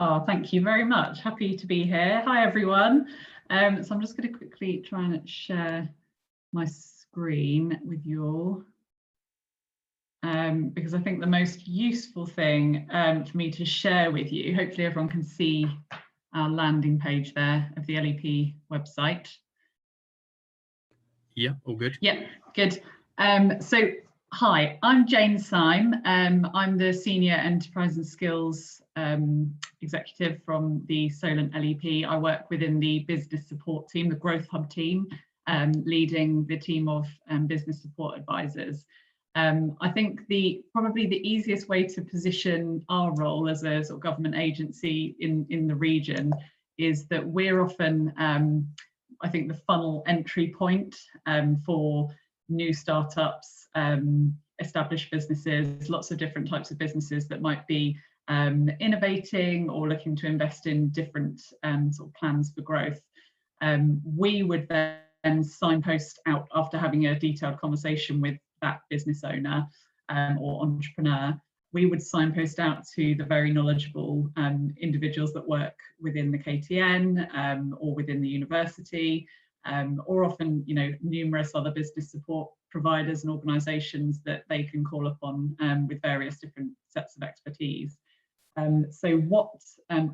Oh, thank you very much. Happy to be here. Hi, everyone. So I'm just going to quickly try and share my screen with you all, because I think the most useful thing for me to share with you, hopefully everyone can see our landing page there of the LEP website. Yeah, all good. Yeah, good. So hi, I'm Jayne Sime. I'm the Senior Enterprise and Skills Executive from the Solent LEP. I work within the business support team, the Growth Hub team, leading the team of business support advisors. I think probably the easiest way to position our role as a sort of government agency in the region is that we're often, I think, the funnel entry point for new startups, established businesses, lots of different types of businesses that might be innovating or looking to invest in different sort of plans for growth. We would then signpost out after having a detailed conversation with that business owner or entrepreneur. We would signpost out to the very knowledgeable individuals that work within the KTN or within the university, or often, numerous other business support providers and organisations that they can call upon with various different sets of expertise. So what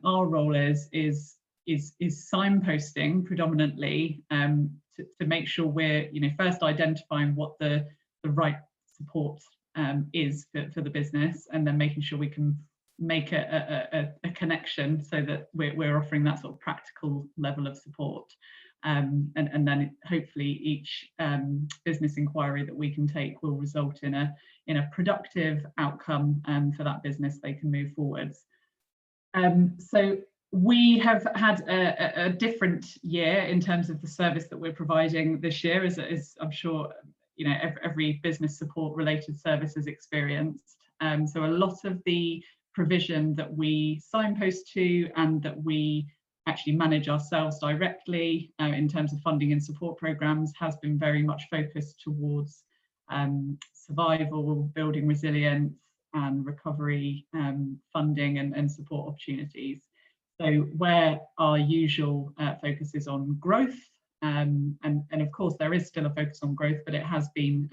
our role is signposting predominantly to make sure we're, first identifying what the right support is for the business, and then making sure we can make a connection so that we're offering that sort of practical level of support. And then hopefully each business inquiry that we can take will result in a productive outcome for that business. They can move forwards. So we have had a different year in terms of the service that we're providing this year, as I'm sure every business support related service has experienced. So a lot of the provision that we signpost to and that we actually manage ourselves directly in terms of funding and support programs has been very much focused towards survival, building resilience and recovery funding and support opportunities. So where our usual focus is on growth, and of course there is still a focus on growth, but it has been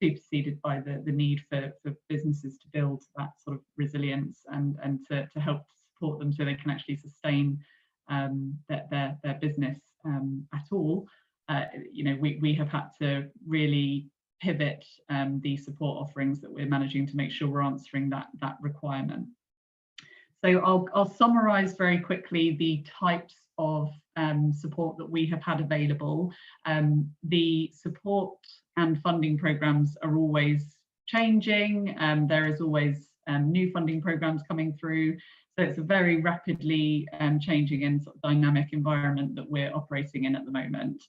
superseded by the need for businesses to build that sort of resilience and to help support them so they can actually sustain their business at all. We have had to really pivot the support offerings that we're managing to make sure we're answering that requirement. So I'll summarise very quickly the types of support that we have had available. The support and funding programmes are always changing. There is always new funding programmes coming through. So it's a very rapidly changing and sort of dynamic environment that we're operating in at the moment.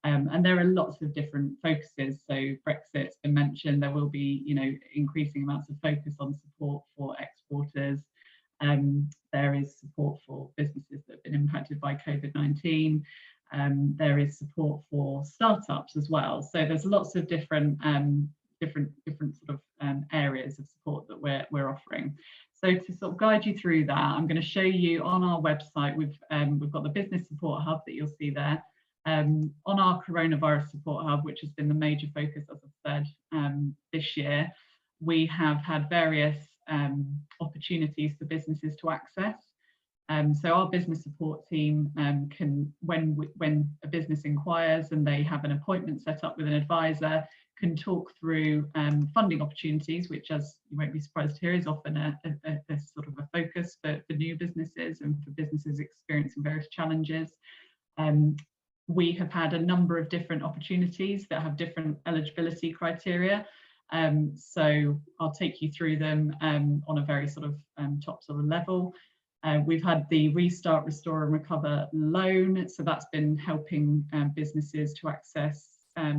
And there are lots of different focuses. So Brexit's been mentioned. There will be, increasing amounts of focus on support for exporters. There is support for businesses that have been impacted by COVID-19. There is support for startups as well. So there's lots of different sort of areas of support that we're offering. So to sort of guide you through that, I'm going to show you on our website. We've got the business support hub that you'll see there. On our coronavirus support hub, which has been the major focus, as I've said, this year, we have had various opportunities for businesses to access. So our business support team can, when a business inquires and they have an appointment set up with an advisor, can talk through funding opportunities, which, as you won't be surprised to hear, is often a sort of a focus for new businesses and for businesses experiencing various challenges. We have had a number of different opportunities that have different eligibility criteria. So I'll take you through them on a very sort of top sort of level. We've had the Restart, Restore and Recover loan. So that's been helping businesses to access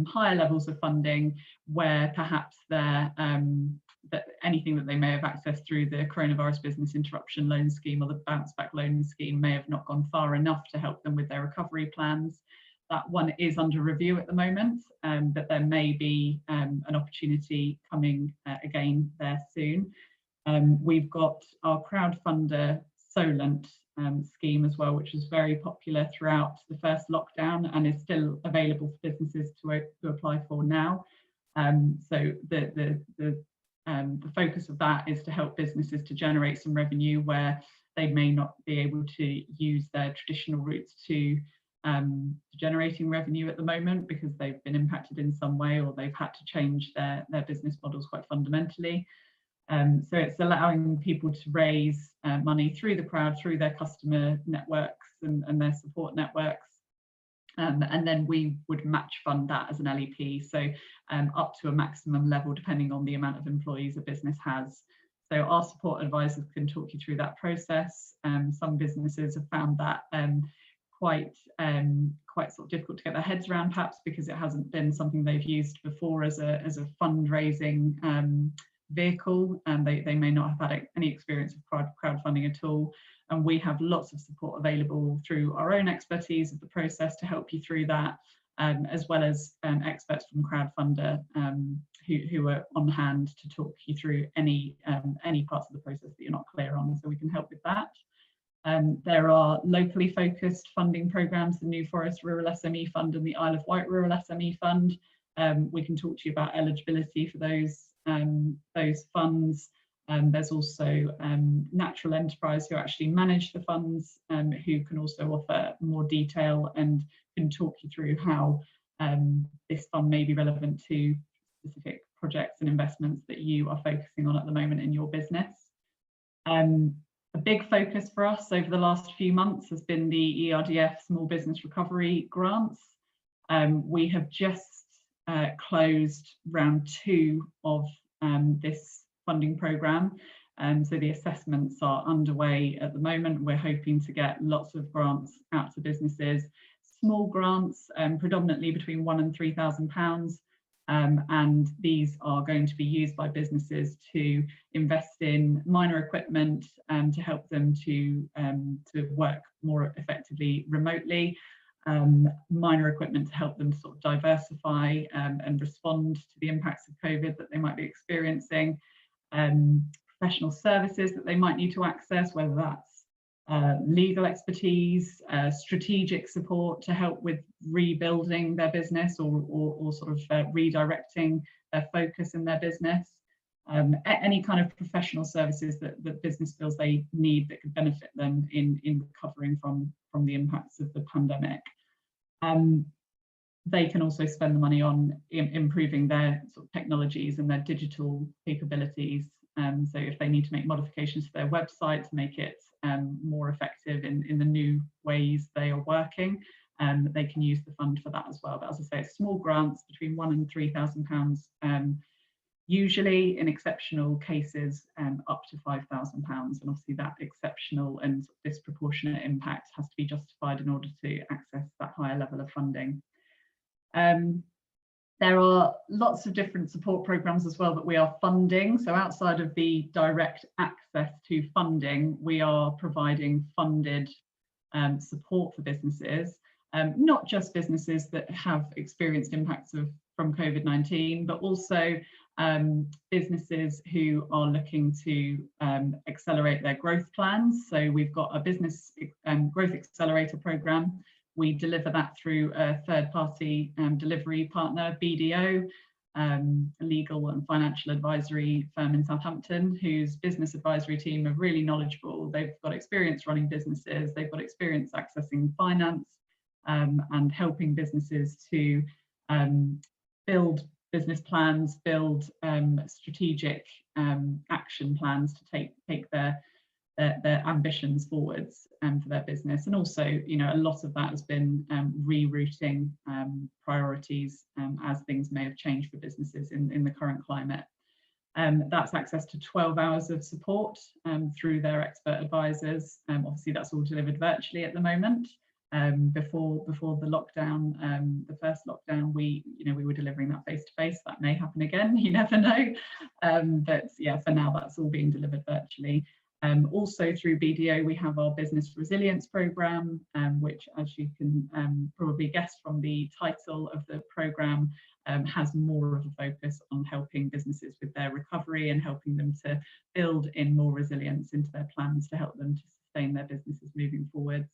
higher levels of funding where perhaps anything that they may have accessed through the Coronavirus Business Interruption Loan Scheme or the Bounce Back Loan Scheme may have not gone far enough to help them with their recovery plans. That one is under review at the moment, but there may be an opportunity coming again there soon. We've got our crowdfunder Solent scheme as well, which was very popular throughout the first lockdown and is still available for businesses to apply for now. So the focus of that is to help businesses to generate some revenue where they may not be able to use their traditional routes to generating revenue at the moment because they've been impacted in some way or they've had to change their business models quite fundamentally. So it's allowing people to raise money through the crowd, through their customer networks and their support networks. And then we would match fund that as an LEP, so up to a maximum level depending on the amount of employees a business has. So our support advisors can talk you through that process. Some businesses have found that quite sort of difficult to get their heads around, perhaps because it hasn't been something they've used before as a fundraising vehicle, and they may not have had any experience of crowdfunding at all. And we have lots of support available through our own expertise of the process to help you through that, as well as experts from Crowdfunder who are on hand to talk you through any parts of the process that you're not clear on, so we can help with that. There are locally focused funding programs, the New Forest Rural SME Fund and the Isle of Wight Rural SME Fund. We can talk to you about eligibility for those funds. There's also Natural Enterprise who actually manage the funds, who can also offer more detail and can talk you through how this fund may be relevant to specific projects and investments that you are focusing on at the moment in your business. A big focus for us over the last few months has been the ERDF Small Business Recovery Grants. We have just closed round 2 of this funding programme, so the assessments are underway at the moment. We're hoping to get lots of grants out to businesses, small grants, predominantly between £1,000 and £3,000, and these are going to be used by businesses to invest in minor equipment to help them to work more effectively remotely. Minor equipment to help them sort of diversify and respond to the impacts of COVID that they might be experiencing. Professional services that they might need to access, whether that's legal expertise, strategic support to help with rebuilding their business or sort of redirecting their focus in their business. Any kind of professional services that business feels they need that could benefit them in recovering from the impacts of the pandemic. They can also spend the money on improving their sort of technologies and their digital capabilities. So if they need to make modifications to their website to make it more effective in the new ways they are working, they can use the fund for that as well. But as I say, it's small grants between £1,000 and £3,000, usually in exceptional cases up to £5,000. And obviously that exceptional and disproportionate impact has to be justified in order to access that higher level of funding. There are lots of different support programs as well that we are funding. So outside of the direct access to funding, we are providing funded support for businesses, not just businesses that have experienced impacts from COVID-19, but also businesses who are looking to accelerate their growth plans. So we've got a business growth accelerator program. We deliver that through a third-party delivery partner, BDO, a legal and financial advisory firm in Southampton, whose business advisory team are really knowledgeable. They've got experience running businesses, they've got experience accessing finance and helping businesses to build business plans, build strategic action plans to take their ambitions forwards for their business. And also, you know, a lot of that has been rerouting priorities as things may have changed for businesses in the current climate. That's access to 12 hours of support through their expert advisors. Obviously that's all delivered virtually at the moment. Before the lockdown, the first lockdown, we were delivering that face to face. That may happen again, you never know. But yeah, for now that's all being delivered virtually. Also through BDO, we have our business resilience programme, which, as you can probably guess from the title of the programme, has more of a focus on helping businesses with their recovery and helping them to build in more resilience into their plans to help them to sustain their businesses moving forwards.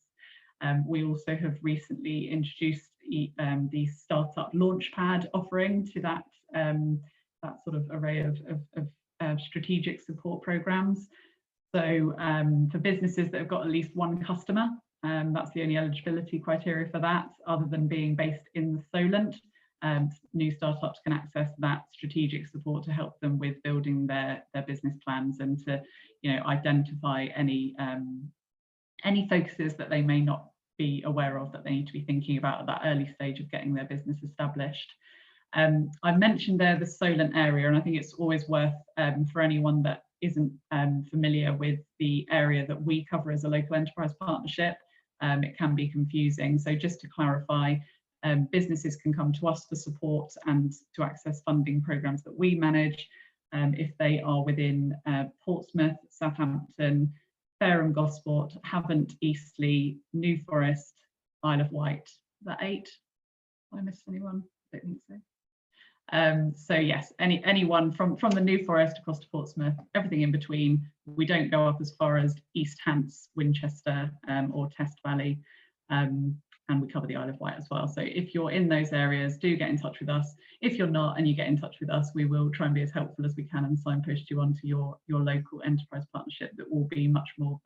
We also have recently introduced the Startup Launchpad offering to that sort of array of strategic support programs. So for businesses that have got at least one customer, that's the only eligibility criteria for that, other than being based in the Solent. New startups can access that strategic support to help them with building their business plans and to, identify any focuses that they may not be aware of that they need to be thinking about at that early stage of getting their business established. I mentioned there the Solent area, and I think it's always worth for anyone that isn't familiar with the area that we cover as a local enterprise partnership. It can be confusing. So just to clarify, businesses can come to us for support and to access funding programs that we manage if they are within Portsmouth, Southampton, Fareham, Gosport, Havant, Eastleigh, New Forest, Isle of Wight. Is that 8? Have I missed anyone? I don't think so. So yes, anyone from the New Forest across to Portsmouth, everything in between. We don't go up as far as East Hants, Winchester or Test Valley, and we cover the Isle of Wight as well. So if you're in those areas, do get in touch with us. If you're not and you get in touch with us, we will try and be as helpful as we can and signpost you onto your local enterprise partnership that will be much more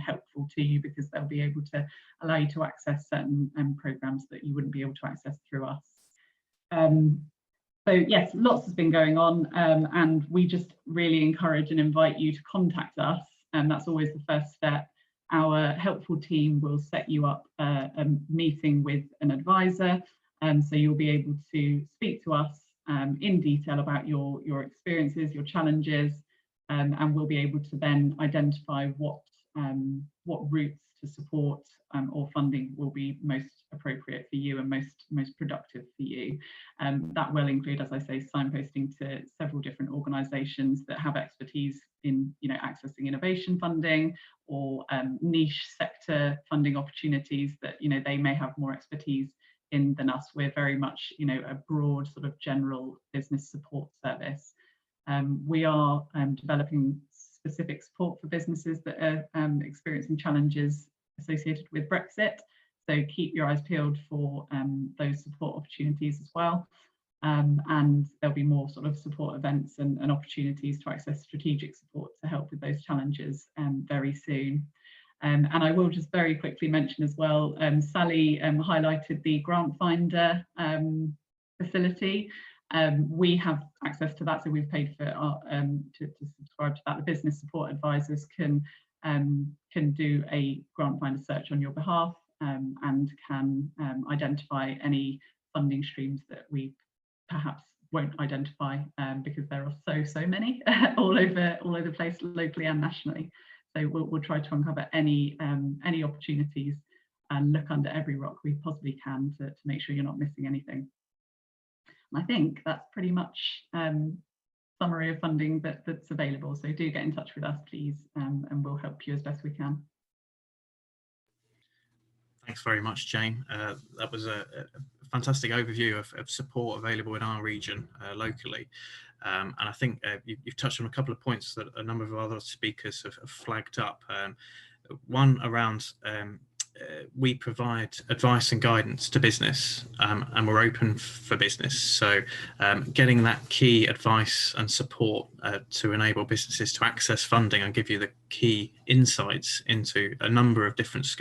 helpful to you, because they'll be able to allow you to access certain programs that you wouldn't be able to access through us. So yes, lots has been going on, and we just really encourage and invite you to contact us, and that's always the first step. Our helpful team will set you up a meeting with an advisor, so you'll be able to speak to us in detail about your experiences, your challenges, and we'll be able to then identify what routes to support or funding will be most appropriate for you and most productive for you. That will include, as I say, signposting to several different organisations that have expertise in accessing innovation funding or niche sector funding opportunities that they may have more expertise in than us. We're very much a broad sort of general business support service. We are developing specific support for businesses that are experiencing challenges associated with Brexit. So keep your eyes peeled for those support opportunities as well. And there'll be more sort of support events and opportunities to access strategic support to help with those challenges very soon. And I will just very quickly mention as well, Sally highlighted the Grant Finder facility. We have access to that, so we've paid for our, to subscribe to that. The business support advisors can do a Grant Finder search on your behalf and can identify any funding streams that we perhaps won't identify because there are so many all over the place, locally and nationally. So we'll try to uncover any opportunities and look under every rock we possibly can to make sure you're not missing anything. And I think that's pretty much summary of funding that's available. So do get in touch with us, please, and we'll help you as best we can. Thanks very much, Jayne. That was a fantastic overview of support available in our region locally. And I think you've touched on a couple of points that a number of other speakers have flagged up. One around we provide advice and guidance to business, and we're open for business. So getting that key advice and support to enable businesses to access funding and give you the key insights into a number of different